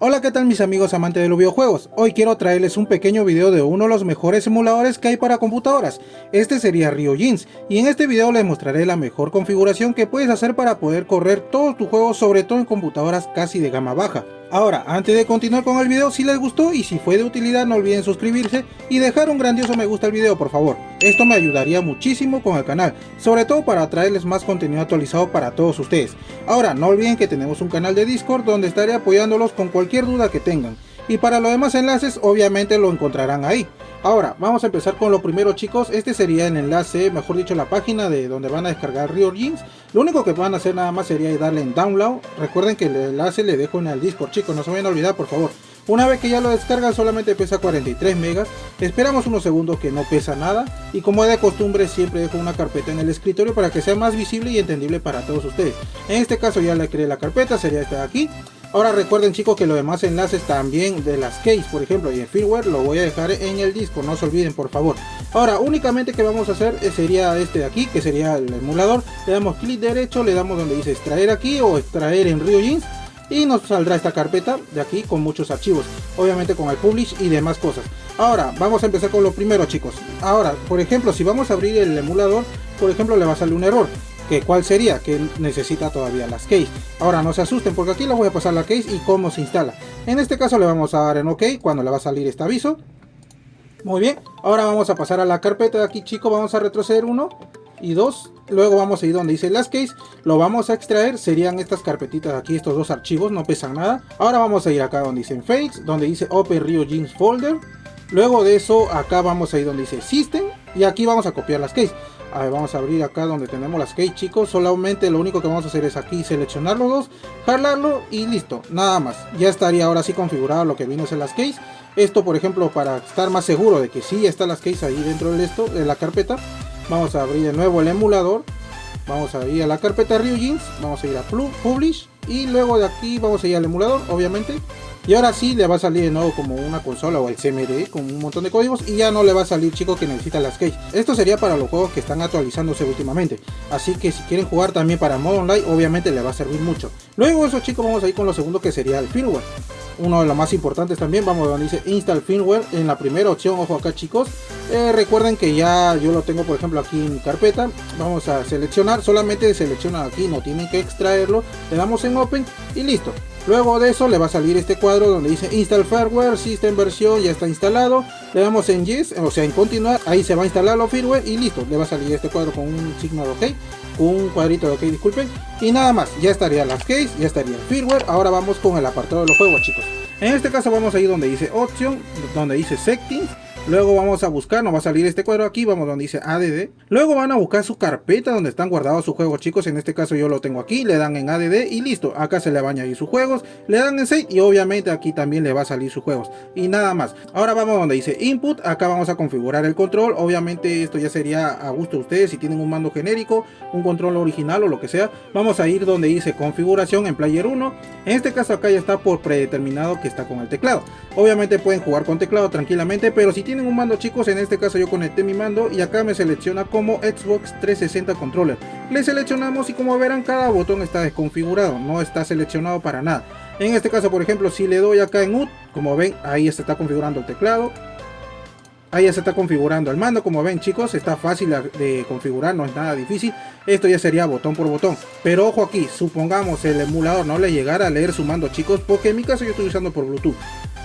Hola, ¿qué tal mis amigos amantes de los videojuegos? Hoy quiero traerles un pequeño video de uno de los mejores simuladores que hay para computadoras. Este sería RioGins, y en este video les mostraré la mejor configuración que puedes hacer para poder correr todos tus juegos, sobre todo en computadoras casi de gama baja. Ahora, antes de continuar con el video, si les gustó y si fue de utilidad, no olviden suscribirse y dejar un grandioso me gusta al video, por favor. Esto me ayudaría muchísimo con el canal, sobre todo para traerles más contenido actualizado para todos ustedes. Ahora, no olviden que tenemos un canal de Discord donde estaré apoyándolos con cualquier duda que tengan. Y para los demás enlaces, obviamente lo encontrarán ahí. Ahora, vamos a empezar con lo primero, chicos. Este sería el enlace, mejor dicho, la página de donde van a descargar RioGins. Lo único que van a hacer nada más sería darle en download. Recuerden que el enlace le dejo en el Discord, chicos, no se vayan a olvidar, por favor. Una vez que ya lo descargan, solamente pesa 43 megas. Esperamos unos segundos que no pesa nada. Y como es de costumbre, siempre dejo una carpeta en el escritorio para que sea más visible y entendible para todos ustedes. En este caso ya le creé la carpeta, sería esta de aquí. Ahora recuerden, chicos, que los demás enlaces también de las keys, por ejemplo, y el firmware, lo voy a dejar en el disco, no se olviden, por favor. Ahora, únicamente que vamos a hacer sería este de aquí, que sería el emulador. Le damos clic derecho, le damos donde dice extraer aquí o extraer en RioGins, y nos saldrá esta carpeta de aquí con muchos archivos, obviamente con el publish y demás cosas. Ahora vamos a empezar con lo primero, chicos. Ahora, por ejemplo, si vamos a abrir el emulador, por ejemplo, le va a salir un error. Que cuál sería, que necesita todavía las keys. Ahora no se asusten, porque aquí les voy a pasar la keys y cómo se instala. En este caso le vamos a dar en OK cuando le va a salir este aviso. Muy bien, ahora vamos a pasar a la carpeta de aquí, chicos. Vamos a retroceder 1 y 2. Luego vamos a ir donde dice las keys, lo vamos a extraer. Serían estas carpetitas aquí, estos dos archivos, no pesan nada. Ahora vamos a ir acá donde dice Files, donde dice Open RioGins Folder. Luego de eso, acá vamos a ir donde dice System, y aquí vamos a copiar las keys. A ver, vamos a abrir acá donde tenemos las keys, chicos. Solamente lo único que vamos a hacer es aquí seleccionar los dos, jalarlo y listo, nada más. Ya estaría ahora sí configurado lo que viene a ser las keys. Esto, por ejemplo, para estar más seguro de que sí están las keys ahí dentro de la carpeta, vamos a abrir de nuevo el emulador. Vamos a ir a la carpeta RioGins, vamos a ir a Publish, y luego de aquí vamos a ir al emulador, obviamente. Y ahora sí le va a salir de nuevo como una consola o el CMD con un montón de códigos, y ya no le va a salir, chicos, que necesita las keys. Esto sería para los juegos que están actualizándose últimamente, así que si quieren jugar también para modo online, obviamente le va a servir mucho. Luego de eso, chicos, vamos a ir con lo segundo, que sería el firmware. Uno de los más importantes también. Vamos a donde dice Install Firmware, en la primera opción, ojo acá, chicos. Recuerden que ya yo lo tengo, por ejemplo, aquí en mi carpeta. Vamos a seleccionar, solamente seleccionan aquí, no tienen que extraerlo. Le damos en Open y listo. Luego de eso le va a salir este cuadro donde dice Install Firmware, System versión ya está instalado. Le damos en Yes, o sea en continuar, ahí se va a instalar los firmware y listo. Le va a salir este cuadro con un signo de OK, con un cuadrito de OK, disculpen. Y nada más, ya estaría las keys, ya estaría el firmware. Ahora vamos con el apartado de los juegos, chicos. En este caso vamos a ir donde dice Option, donde dice Settings. Luego vamos a buscar, nos va a salir este cuadro aquí, vamos donde dice ADD. Luego van a buscar su carpeta donde están guardados sus juegos, chicos. En este caso yo lo tengo aquí, le dan en ADD y listo. Acá se le va a añadir sus juegos, le dan en Save y obviamente aquí también le va a salir sus juegos. Y nada más. Ahora vamos donde dice Input, acá vamos a configurar el control. Obviamente esto ya sería a gusto de ustedes, si tienen un mando genérico, un control original o lo que sea. Vamos a ir donde dice Configuración en Player 1. En este caso acá ya está por predeterminado que está con el teclado. Obviamente pueden jugar con teclado tranquilamente, pero si tienen un mando, chicos, en este caso yo conecté mi mando y acá me selecciona como Xbox 360 Controller. Le seleccionamos y como verán, cada botón está desconfigurado, no está seleccionado para nada. En este caso, por ejemplo, si le doy acá en UT, como ven, ahí se está configurando el teclado. Ahí ya se está configurando el mando, como ven, chicos, está fácil de configurar, no es nada difícil. Esto ya sería botón por botón. Pero ojo aquí, supongamos el emulador no le llegara a leer su mando, chicos, porque en mi caso yo estoy usando por Bluetooth.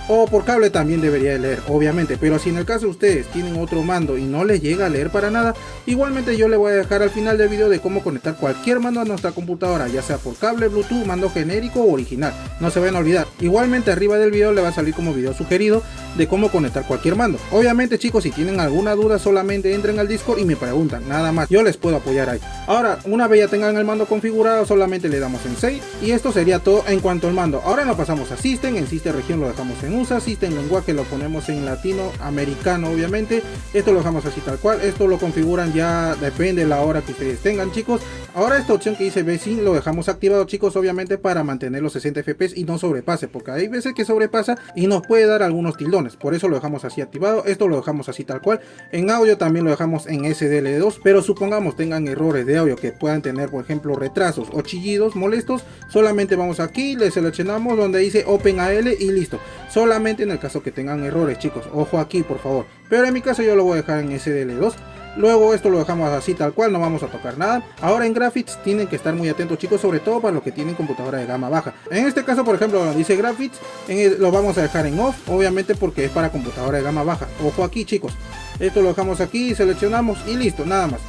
O por cable también debería de leer, obviamente. Pero si en el caso ustedes tienen otro mando y no les llega a leer para nada, igualmente yo le voy a dejar al final del video de cómo conectar cualquier mando a nuestra computadora, ya sea por cable, Bluetooth, mando genérico o original. No se vayan a olvidar. Igualmente arriba del video le va a salir como video sugerido de cómo conectar cualquier mando. Obviamente, chicos, si tienen alguna duda, solamente entren al Discord y me preguntan, nada más, yo les puedo apoyar ahí. Ahora, una vez ya tengan el mando configurado, solamente le damos en Save y esto sería todo en cuanto al mando. Ahora nos pasamos a System, en System región lo dejamos en en USA, System lenguaje lo ponemos en latinoamericano obviamente. Esto lo dejamos así tal cual, esto lo configuran ya, depende de la hora que ustedes tengan chicos. Ahora esta opción que dice VSync lo dejamos activado chicos, obviamente para mantener los 60 FPS y no sobrepase, porque hay veces que sobrepasa y nos puede dar algunos tildones, por eso lo dejamos así activado. Esto lo dejamos así tal cual. En audio también lo dejamos en SDL2, pero supongamos tengan errores de audio que puedan tener, por ejemplo, retrasos o chillidos molestos, solamente vamos aquí, le seleccionamos donde dice OpenAL y listo. Solamente en el caso que tengan errores chicos, ojo aquí por favor, pero en mi caso yo lo voy a dejar en SDL2. Luego esto lo dejamos así tal cual, no vamos a tocar nada. Ahora en Graphics tienen que estar muy atentos chicos, sobre todo para los que tienen computadora de gama baja. En este caso por ejemplo donde dice Graphics, lo vamos a dejar en Off, obviamente porque es para computadora de gama baja. Ojo aquí chicos, esto lo dejamos aquí, seleccionamos y listo, nada más.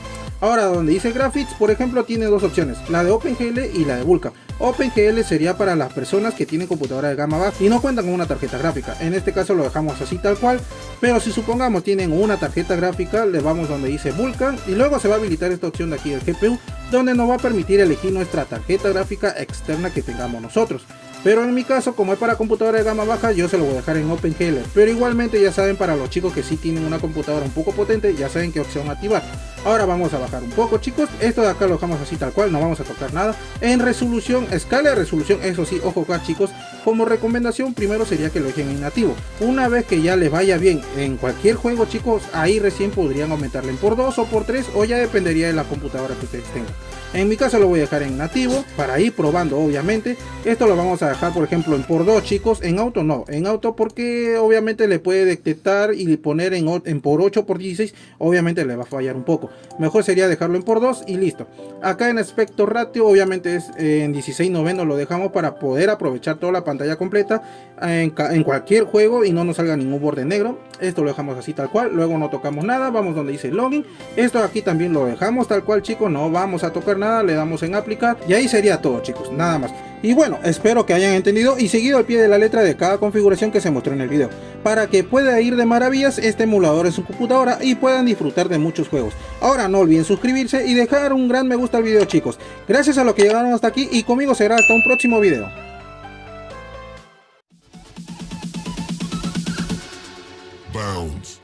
Ahora donde dice Graphics, por ejemplo, tiene dos opciones, la de OpenGL y la de Vulkan. OpenGL sería para las personas que tienen computadora de gama baja y no cuentan con una tarjeta gráfica. En este caso lo dejamos así tal cual, pero si supongamos tienen una tarjeta gráfica, le vamos donde dice Vulkan y luego se va a habilitar esta opción de aquí del GPU, donde nos va a permitir elegir nuestra tarjeta gráfica externa que tengamos nosotros. Pero en mi caso, como es para computadora de gama baja, yo se lo voy a dejar en OpenGL. Pero igualmente ya saben, para los chicos que sí tienen una computadora un poco potente, ya saben qué opción activar. Ahora vamos a bajar un poco chicos, esto de acá lo dejamos así tal cual, no vamos a tocar nada. En resolución, escala de resolución, eso sí, ojo acá chicos, como recomendación primero sería que lo dejen en nativo. Una vez que ya les vaya bien en cualquier juego chicos, ahí recién podrían aumentarle en por 2 o por 3 o ya dependería de la computadora que ustedes tengan. En mi caso lo voy a dejar en nativo para ir probando obviamente. Esto lo vamos a dejar por ejemplo en por 2 chicos, en auto no, en auto porque obviamente le puede detectar y poner en por 8 por 16, obviamente le va a fallar un poco. Mejor sería dejarlo en por 2 y listo. Acá en aspecto ratio obviamente es en 16:9 lo dejamos para poder aprovechar toda la pantalla completa en cualquier juego y no nos salga ningún borde negro. Esto lo dejamos así tal cual, luego no tocamos nada, vamos donde dice login. Esto aquí también lo dejamos tal cual chicos, no vamos a tocar nada, le damos en aplicar y ahí sería todo chicos, nada más. Y bueno, espero que hayan entendido y seguido al pie de la letra de cada configuración que se mostró en el video, para que pueda ir de maravillas este emulador en su computadora y puedan disfrutar de muchos juegos. Ahora no olviden suscribirse y dejar un gran me gusta al video chicos. Gracias a los que llegaron hasta aquí y conmigo será hasta un próximo video. Bounce.